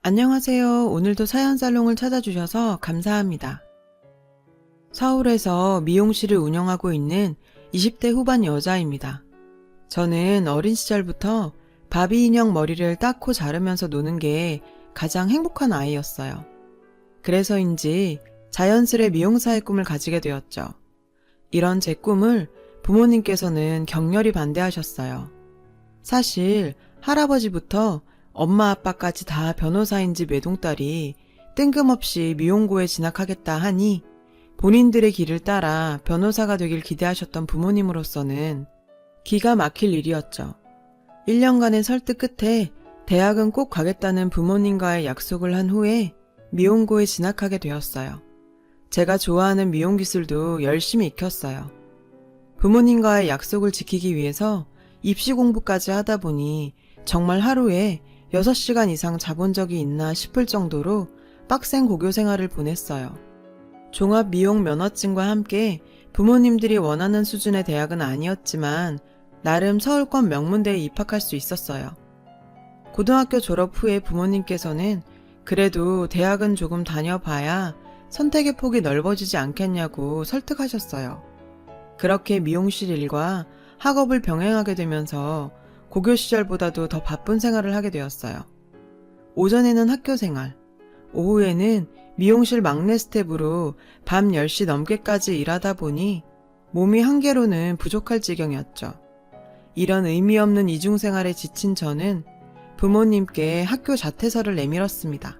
안녕하세요. 오늘도 사연살롱을 찾아주셔서 감사합니다. 서울에서 미용실을 운영하고 있는 20대 후반 여자입니다. 저는 어린 시절부터 바비 인형 머리를 닦고 자르면서 노는 게 가장 행복한 아이였어요. 그래서인지 자연스레 미용사의 꿈을 가지게 되었죠. 이런 제 꿈을 부모님께서는 격렬히 반대하셨어요. 사실 할아버지부터 엄마 아빠까지 다 변호사인 집 외동딸이 뜬금없이 미용고에 진학하겠다 하니 본인들의 길을 따라 변호사가 되길 기대하셨던 부모님으로서는 기가 막힐 일이었죠. 1년간의 설득 끝에 대학은 꼭 가겠다는 부모님과의 약속을 한 후에 미용고에 진학하게 되었어요. 제가 좋아하는 미용 기술도 열심히 익혔어요. 부모님과의 약속을 지키기 위해서 입시 공부까지 하다 보니 정말 하루에 6시간 이상 자본 적이 있나 싶을 정도로 빡센 고교 생활을 보냈어요. 종합 미용 면허증과 함께 부모님들이 원하는 수준의 대학은 아니었지만 나름 서울권 명문대에 입학할 수 있었어요. 고등학교 졸업 후에 부모님께서는 그래도 대학은 조금 다녀봐야 선택의 폭이 넓어지지 않겠냐고 설득하셨어요. 그렇게 미용실 일과 학업을 병행하게 되면서 고교 시절보다도 더 바쁜 생활을 하게 되었어요. 오전에는 학교 생활, 오후에는 미용실 막내 스텝으로 밤 10시 넘게까지 일하다 보니 몸이 한계로는 부족할 지경이었죠. 이런 의미 없는 이중생활에 지친 저는 부모님께 학교 자퇴서를 내밀었습니다.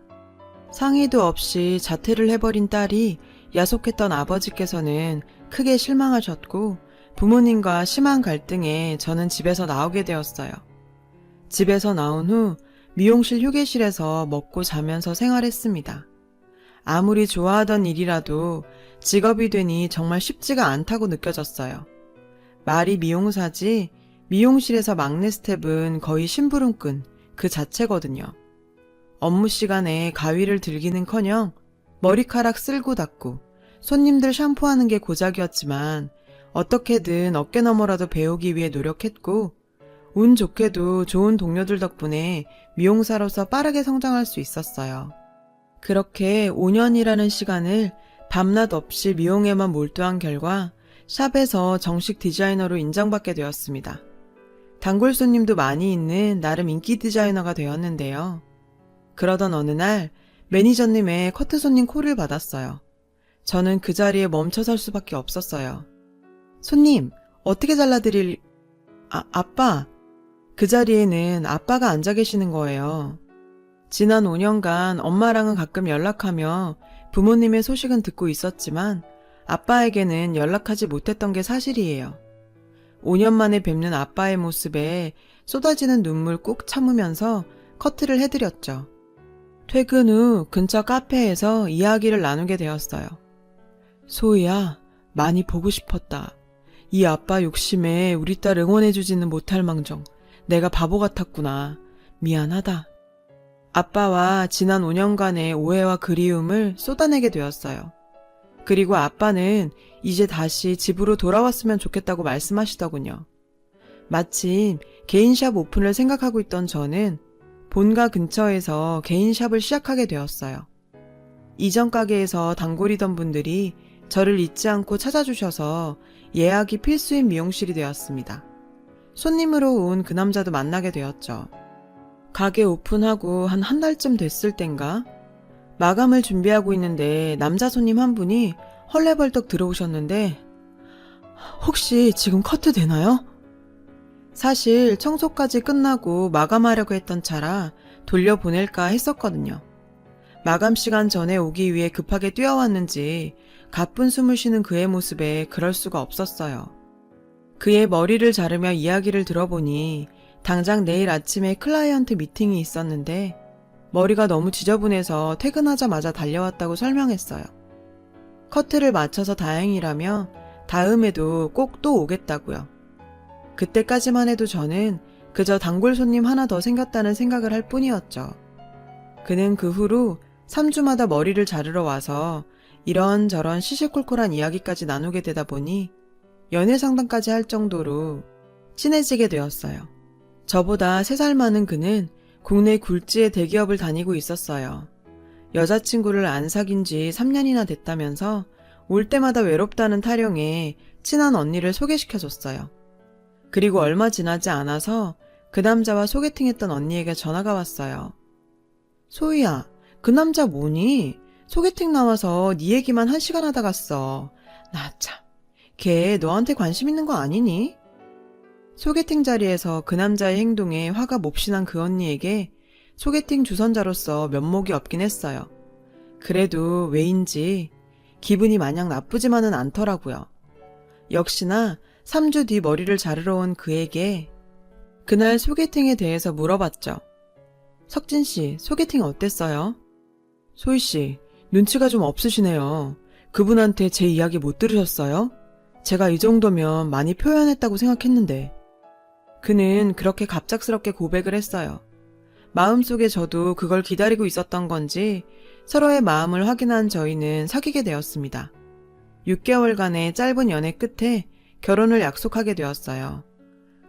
상의도 없이 자퇴를 해버린 딸이 야속했던 아버지께서는 크게 실망하셨고 부모님과 심한 갈등에 저는 집에서 나오게 되었어요. 집에서 나온 후 미용실 휴게실에서 먹고 자면서 생활했습니다. 아무리 좋아하던 일이라도 직업이 되니 정말 쉽지가 않다고 느껴졌어요. 말이 미용사지 미용실에서 막내 스텝은 거의 심부름꾼 그 자체거든요. 업무 시간에 가위를 들기는커녕 머리카락 쓸고 닦고 손님들 샴푸하는 게 고작이었지만 어떻게든 어깨너머라도 배우기 위해 노력했고 운 좋게도 좋은 동료들 덕분에 미용사로서 빠르게 성장할 수 있었어요. 그렇게 5년이라는 시간을 밤낮 없이 미용에만 몰두한 결과 샵에서 정식 디자이너로 인정받게 되었습니다. 단골 손님도 많이 있는 나름 인기 디자이너가 되었는데요. 그러던 어느 날 매니저님의 커트 손님 콜을 받았어요. 저는 그 자리에 멈춰설 수밖에 없었어요. 손님, 어떻게 잘라드릴... 아빠. 그 자리에는 아빠가 앉아 계시는 거예요. 지난 5년간 엄마랑은 가끔 연락하며 부모님의 소식은 듣고 있었지만 아빠에게는 연락하지 못했던 게 사실이에요. 5년 만에 뵙는 아빠의 모습에 쏟아지는 눈물 꾹 참으면서 커트를 해드렸죠. 퇴근 후 근처 카페에서 이야기를 나누게 되었어요. 소희야, 많이 보고 싶었다. 이 아빠 욕심에 우리 딸 응원해주지는 못할 망정 내가 바보 같았구나. 미안하다. 아빠와 지난 5년간의 오해와 그리움을 쏟아내게 되었어요. 그리고 아빠는 이제 다시 집으로 돌아왔으면 좋겠다고 말씀하시더군요. 마침 개인샵 오픈을 생각하고 있던 저는 본가 근처에서 개인샵을 시작하게 되었어요. 이전 가게에서 단골이던 분들이 저를 잊지 않고 찾아주셔서 예약이 필수인 미용실이 되었습니다. 손님으로 온 그 남자도 만나게 되었죠. 가게 오픈하고 한 달쯤 됐을 땐가? 마감을 준비하고 있는데 남자 손님 한 분이 헐레벌떡 들어오셨는데 혹시 지금 커트 되나요? 사실 청소까지 끝나고 마감하려고 했던 차라 돌려보낼까 했었거든요. 마감 시간 전에 오기 위해 급하게 뛰어왔는지 가쁜 숨을 쉬는 그의 모습에 그럴 수가 없었어요. 그의 머리를 자르며 이야기를 들어보니 당장 내일 아침에 클라이언트 미팅이 있었는데 머리가 너무 지저분해서 퇴근하자마자 달려왔다고 설명했어요. 커트를 마쳐서 다행이라며 다음에도 꼭 또 오겠다고요. 그때까지만 해도 저는 그저 단골 손님 하나 더 생겼다는 생각을 할 뿐이었죠. 그는 그 후로 3주마다 머리를 자르러 와서 이런저런 시시콜콜한 이야기까지 나누게 되다 보니 연애 상담까지 할 정도로 친해지게 되었어요. 저보다 3살 많은 그는 국내 굴지의 대기업을 다니고 있었어요. 여자친구를 안 사귄 지 3년이나 됐다면서 올 때마다 외롭다는 타령에 친한 언니를 소개시켜줬어요. 그리고 얼마 지나지 않아서 그 남자와 소개팅했던 언니에게 전화가 왔어요. 소희야, 그 남자 뭐니? 소개팅 나와서 네 얘기만 1시간 하다 갔어. 나 참, 걔 너한테 관심 있는 거 아니니? 소개팅 자리에서 그 남자의 행동에 화가 몹시 난 그 언니에게 소개팅 주선자로서 면목이 없긴 했어요. 그래도 왜인지 기분이 마냥 나쁘지만은 않더라고요. 역시나 3주 뒤 머리를 자르러 온 그에게 그날 소개팅에 대해서 물어봤죠. 석진씨, 소개팅 어땠어요? 소희씨, 눈치가 좀 없으시네요. 그분한테 제 이야기 못 들으셨어요? 제가 이 정도면 많이 표현했다고 생각했는데. 그는 그렇게 갑작스럽게 고백을 했어요. 마음속에 저도 그걸 기다리고 있었던 건지 서로의 마음을 확인한 저희는 사귀게 되었습니다. 6개월간의 짧은 연애 끝에 결혼을 약속하게 되었어요.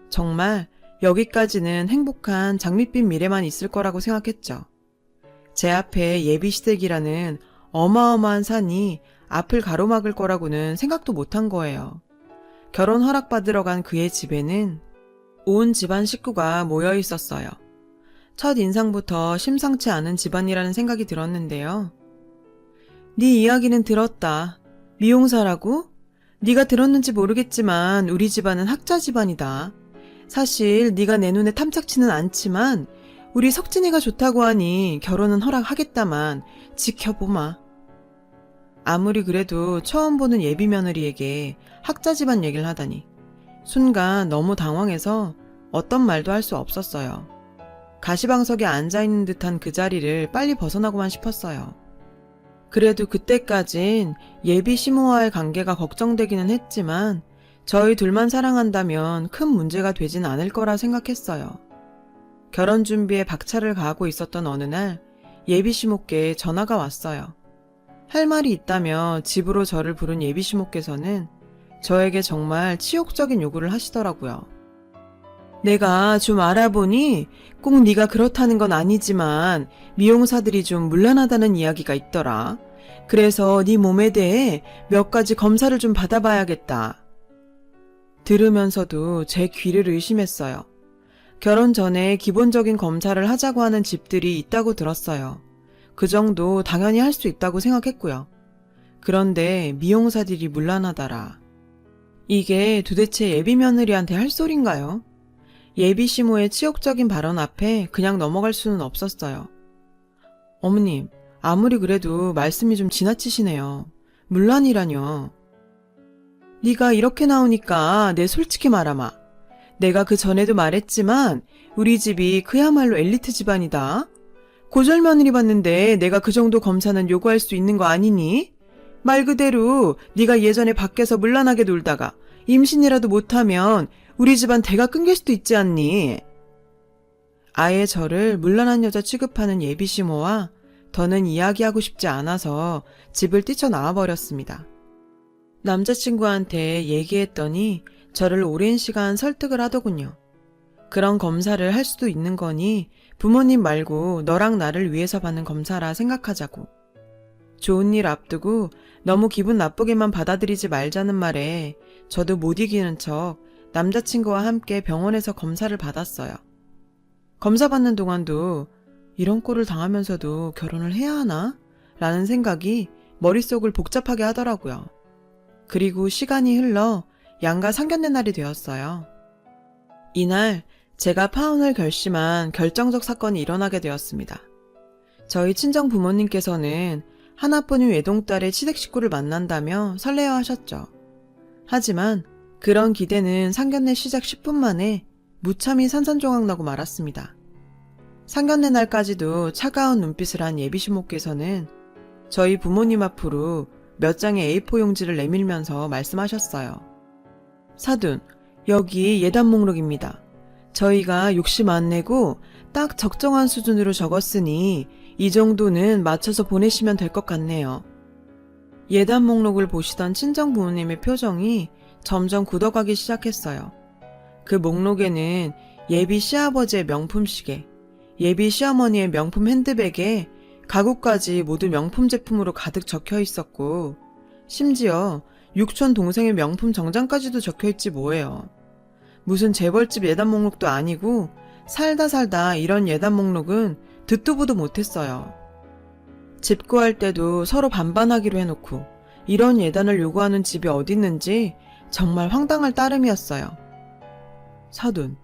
정말 여기까지는 행복한 장밋빛 미래만 있을 거라고 생각했죠. 제 앞에 예비시댁이라는 어마어마한 산이 앞을 가로막을 거라고는 생각도 못한 거예요. 결혼 허락받으러 간 그의 집에는 온 집안 식구가 모여 있었어요. 첫 인상부터 심상치 않은 집안이라는 생각이 들었는데요. 네 이야기는 들었다. 미용사라고? 네가 들었는지 모르겠지만 우리 집안은 학자 집안이다. 사실 네가 내 눈에 탐탁치는 않지만 우리 석진이가 좋다고 하니 결혼은 허락하겠다만 지켜보마. 아무리 그래도 처음 보는 예비 며느리에게 학자 집안 얘기를 하다니 순간 너무 당황해서 어떤 말도 할 수 없었어요. 가시방석에 앉아있는 듯한 그 자리를 빨리 벗어나고만 싶었어요. 그래도 그때까진 예비 시모와의 관계가 걱정되기는 했지만 저희 둘만 사랑한다면 큰 문제가 되진 않을 거라 생각했어요. 결혼 준비에 박차를 가하고 있었던 어느 날 예비 시모께 전화가 왔어요. 할 말이 있다며 집으로 저를 부른 예비 시모께서는 저에게 정말 치욕적인 요구를 하시더라고요. 내가 좀 알아보니 꼭 네가 그렇다는 건 아니지만 미용사들이 좀 문란하다는 이야기가 있더라. 그래서 네 몸에 대해 몇 가지 검사를 좀 받아봐야겠다. 들으면서도 제 귀를 의심했어요. 결혼 전에 기본적인 검사를 하자고 하는 집들이 있다고 들었어요. 그 정도 당연히 할 수 있다고 생각했고요. 그런데 미용사들이 문란하더라. 이게 도대체 예비 며느리한테 할 소린가요? 예비 시모의 치욕적인 발언 앞에 그냥 넘어갈 수는 없었어요. 어머님, 아무리 그래도 말씀이 좀 지나치시네요. 문란이라뇨. 네가 이렇게 나오니까 내 솔직히 말하마. 내가 그 전에도 말했지만 우리 집이 그야말로 엘리트 집안이다. 고졸 며느리 봤는데 내가 그 정도 검사는 요구할 수 있는 거 아니니? 말 그대로 네가 예전에 밖에서 문란하게 놀다가 임신이라도 못하면 우리 집안 대가 끊길 수도 있지 않니? 아예 저를 문란한 여자 취급하는 예비 시모와 더는 이야기하고 싶지 않아서 집을 뛰쳐나와 버렸습니다. 남자친구한테 얘기했더니 저를 오랜 시간 설득을 하더군요. 그런 검사를 할 수도 있는 거니 부모님 말고 너랑 나를 위해서 받는 검사라 생각하자고. 좋은 일 앞두고 너무 기분 나쁘게만 받아들이지 말자는 말에 저도 못 이기는 척 남자친구와 함께 병원에서 검사를 받았어요. 검사 받는 동안도 이런 꼴을 당하면서도 결혼을 해야 하나? 라는 생각이 머릿속을 복잡하게 하더라고요. 그리고 시간이 흘러 양가 상견례 날이 되었어요. 이날 제가 파혼을 결심한 결정적 사건이 일어나게 되었습니다. 저희 친정 부모님께서는 하나뿐인 외동딸의 시댁 식구를 만난다며 설레어하셨죠. 하지만 그런 기대는 상견례 시작 10분 만에 무참히 산산조각나고 말았습니다. 상견례 날까지도 차가운 눈빛을 한 예비시모께서는 저희 부모님 앞으로 몇 장의 A4 용지를 내밀면서 말씀하셨어요. 사돈, 여기 예단 목록입니다. 저희가 욕심 안 내고 딱 적정한 수준으로 적었으니 이 정도는 맞춰서 보내시면 될 것 같네요. 예단 목록을 보시던 친정 부모님의 표정이 점점 굳어가기 시작했어요. 그 목록에는 예비 시아버지의 명품 시계, 예비 시어머니의 명품 핸드백에 가구까지 모두 명품 제품으로 가득 적혀 있었고, 심지어 육촌 동생의 명품 정장까지도 적혀 있지 뭐예요. 무슨 재벌집 예단 목록도 아니고 살다 살다 이런 예단 목록은 듣도 보도 못했어요. 집 구할 때도 서로 반반하기로 해놓고 이런 예단을 요구하는 집이 어딨는지 정말 황당할 따름이었어요. 사돈,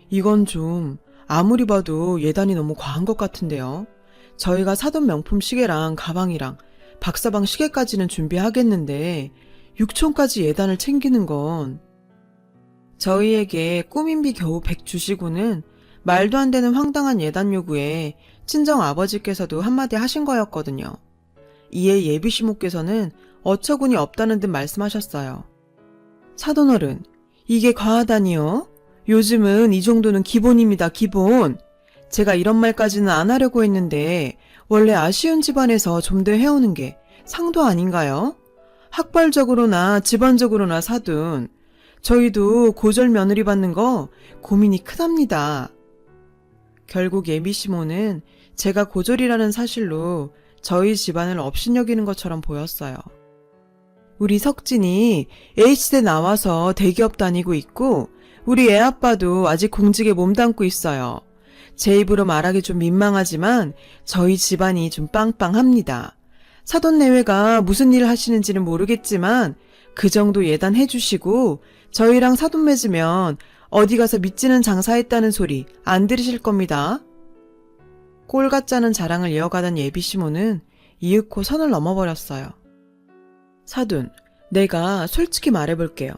이건 좀 아무리 봐도 예단이 너무 과한 것 같은데요. 저희가 사돈 명품 시계랑 가방이랑 박사방 시계까지는 준비하겠는데 6촌까지 예단을 챙기는 건 저희에게 꾸민비 겨우 100 주시고는 말도 안 되는 황당한 예단 요구에 친정 아버지께서도 한마디 하신 거였거든요. 이에 예비 시모께서는 어처구니 없다는 듯 말씀하셨어요. 사돈어른, 이게 과하다니요? 요즘은 이 정도는 기본입니다, 기본. 제가 이런 말까지는 안 하려고 했는데 원래 아쉬운 집안에서 좀 더 해오는 게 상도 아닌가요? 학벌적으로나 집안적으로나 사돈, 저희도 고절 며느리 받는 거 고민이 크답니다. 결국 예비 시모는 제가 고졸이라는 사실로 저희 집안을 업신여기는 것처럼 보였어요. 우리 석진이 H대 나와서 대기업 다니고 있고 우리 애아빠도 아직 공직에 몸담고 있어요. 제 입으로 말하기 좀 민망하지만 저희 집안이 좀 빵빵합니다. 사돈 내외가 무슨 일을 하시는지는 모르겠지만 그 정도 예단해 주시고 저희랑 사돈 맺으면 어디 가서 밑지는 장사했다는 소리 안 들으실 겁니다. 꼴 같자는 자랑을 이어가던 예비 시모는 이윽고 선을 넘어버렸어요. 사돈, 내가 솔직히 말해볼게요.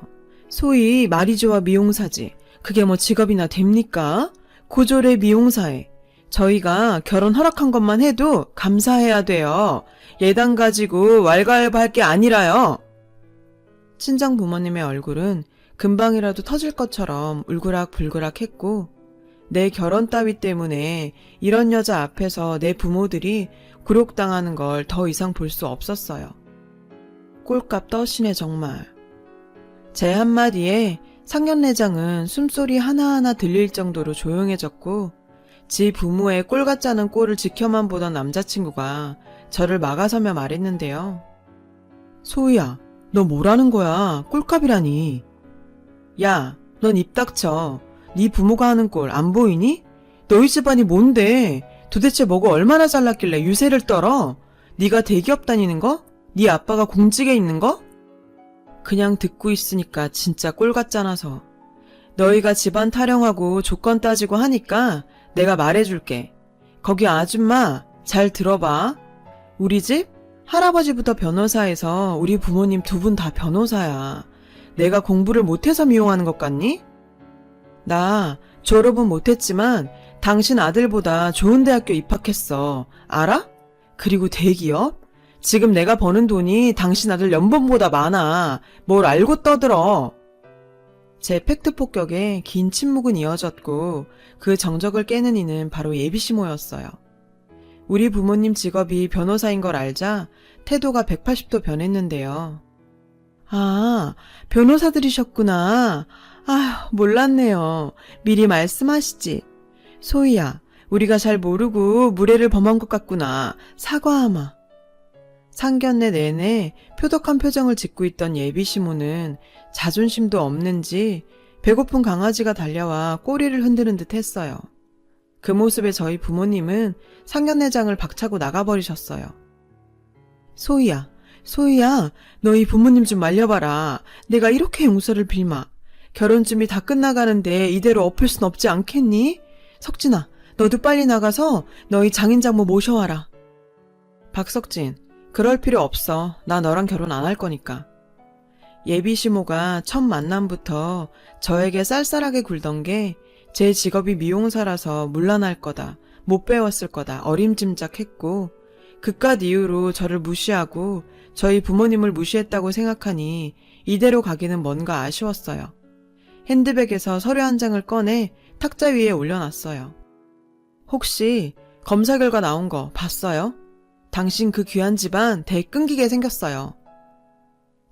소위 말이 좋아 미용사지. 그게 뭐 직업이나 됩니까? 고졸의 미용사에. 저희가 결혼 허락한 것만 해도 감사해야 돼요. 예단 가지고 왈가왈부할 게 아니라요. 친정 부모님의 얼굴은 금방이라도 터질 것처럼 울그락불그락 했고 내 결혼 따위 때문에 이런 여자 앞에서 내 부모들이 굴욕당하는 걸 더 이상 볼 수 없었어요. 꼴값 떠시네 정말. 제 한마디에 상견례장은 숨소리 하나하나 들릴 정도로 조용해졌고 지 부모의 꼴 같지 않은 꼴을 지켜만 보던 남자친구가 저를 막아서며 말했는데요. 소희야, 너 뭐라는 거야? 꼴값이라니. 야, 넌 입 닥쳐. 네 부모가 하는 꼴 안 보이니? 너희 집안이 뭔데? 도대체 뭐가 얼마나 잘났길래 유세를 떨어? 네가 대기업 다니는 거? 네 아빠가 공직에 있는 거? 그냥 듣고 있으니까 진짜 꼴 같잖아서. 너희가 집안 타령하고 조건 따지고 하니까 내가 말해줄게. 거기 아줌마 잘 들어봐. 우리 집 할아버지부터 변호사해서 우리 부모님 두 분 다 변호사야. 내가 공부를 못해서 미용하는 것 같니? 나 졸업은 못했지만 당신 아들보다 좋은 대학교 입학했어. 알아? 그리고 대기업? 지금 내가 버는 돈이 당신 아들 연봉보다 많아. 뭘 알고 떠들어. 제 팩트 폭격에 긴 침묵은 이어졌고 그 정적을 깨는 이는 바로 예비시모였어요. 우리 부모님 직업이 변호사인 걸 알자 태도가 180도 변했는데요. 아, 변호사들이셨구나. 아휴, 몰랐네요. 미리 말씀하시지. 소희야, 우리가 잘 모르고 무례를 범한 것 같구나. 사과하마. 상견례 내내 표독한 표정을 짓고 있던 예비시모는 자존심도 없는지 배고픈 강아지가 달려와 꼬리를 흔드는 듯 했어요. 그 모습에 저희 부모님은 상견례장을 박차고 나가버리셨어요. 소희야, 소희야, 너희 부모님 좀 말려봐라. 내가 이렇게 용서를 빌마. 결혼 준비 다 끝나가는데 이대로 엎을 순 없지 않겠니? 석진아, 너도 빨리 나가서 너희 장인장모 모셔와라. 박석진, 그럴 필요 없어. 나 너랑 결혼 안 할 거니까. 예비시모가 첫 만남부터 저에게 쌀쌀하게 굴던 게 제 직업이 미용사라서 물러날 거다, 못 배웠을 거다 어림짐작했고 그깟 이유로 저를 무시하고 저희 부모님을 무시했다고 생각하니 이대로 가기는 뭔가 아쉬웠어요. 핸드백에서 서류 한 장을 꺼내 탁자 위에 올려놨어요. 혹시 검사 결과 나온 거 봤어요? 당신 그 귀한 집안 대 끊기게 생겼어요.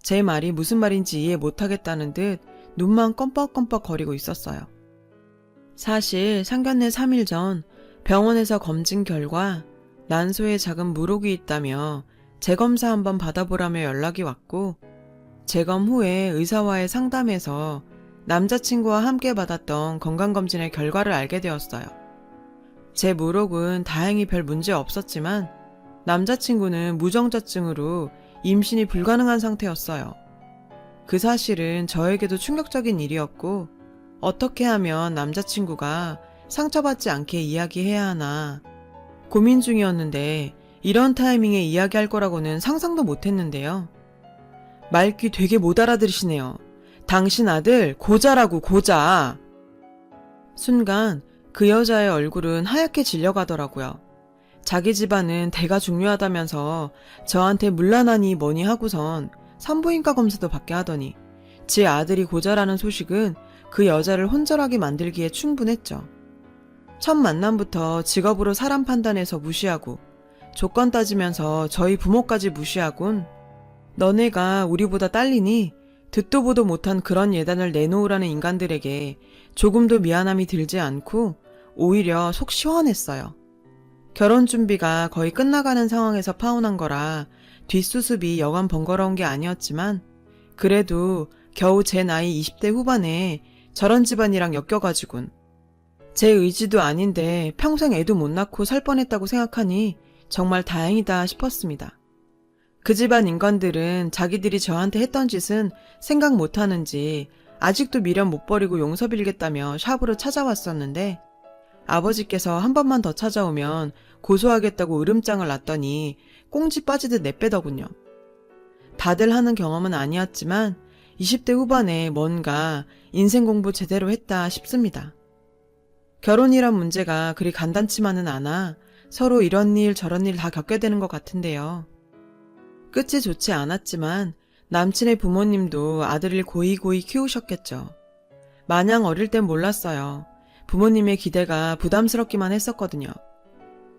제 말이 무슨 말인지 이해 못하겠다는 듯 눈만 껌뻑껌뻑 거리고 있었어요. 사실 상견례 3일 전 병원에서 검진 결과 난소에 작은 물혹이 있다며 재검사 한번 받아보라며 연락이 왔고, 재검 후에 의사와의 상담에서 남자친구와 함께 받았던 건강검진의 결과를 알게 되었어요. 제 물혹은 다행히 별 문제 없었지만 남자친구는 무정자증으로 임신이 불가능한 상태였어요. 그 사실은 저에게도 충격적인 일이었고, 어떻게 하면 남자친구가 상처받지 않게 이야기해야 하나 고민 중이었는데, 이런 타이밍에 이야기할 거라고는 상상도 못했는데요. 말귀 되게 못 알아들으시네요. 당신 아들 고자라고, 고자. 순간 그 여자의 얼굴은 하얗게 질려가더라고요. 자기 집안은 대가 중요하다면서 저한테 물란하니 뭐니 하고선 산부인과 검사도 받게 하더니, 제 아들이 고자라는 소식은 그 여자를 혼절하게 만들기에 충분했죠. 첫 만남부터 직업으로 사람 판단해서 무시하고, 조건 따지면서 저희 부모까지 무시하곤, 너네가 우리보다 딸리니 듣도 보도 못한 그런 예단을 내놓으라는 인간들에게 조금도 미안함이 들지 않고 오히려 속 시원했어요. 결혼 준비가 거의 끝나가는 상황에서 파혼한 거라 뒷수습이 여간 번거로운 게 아니었지만, 그래도 겨우 제 나이 20대 후반에 저런 집안이랑 엮여가지군. 제 의지도 아닌데 평생 애도 못 낳고 살 뻔했다고 생각하니 정말 다행이다 싶었습니다. 그 집안 인간들은 자기들이 저한테 했던 짓은 생각 못하는지 아직도 미련 못 버리고 용서빌겠다며 샵으로 찾아왔었는데, 아버지께서 한 번만 더 찾아오면 고소하겠다고 으름장을 놨더니 꽁지 빠지듯 내빼더군요. 다들 하는 경험은 아니었지만 20대 후반에 뭔가 인생 공부 제대로 했다 싶습니다. 결혼이란 문제가 그리 간단치만은 않아 서로 이런 일 저런 일 다 겪게 되는 것 같은데요. 끝이 좋지 않았지만 남친의 부모님도 아들을 고이고이 키우셨겠죠. 마냥 어릴 땐 몰랐어요. 부모님의 기대가 부담스럽기만 했었거든요.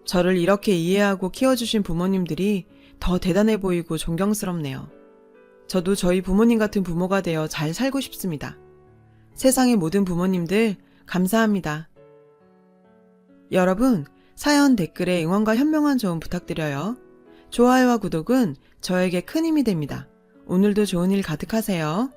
저를 이렇게 이해하고 키워주신 부모님들이 더 대단해 보이고 존경스럽네요. 저도 저희 부모님 같은 부모가 되어 잘 살고 싶습니다. 세상의 모든 부모님들 감사합니다. 여러분, 사연 댓글에 응원과 현명한 조언 부탁드려요. 좋아요와 구독은 저에게 큰 힘이 됩니다. 오늘도 좋은 일 가득하세요.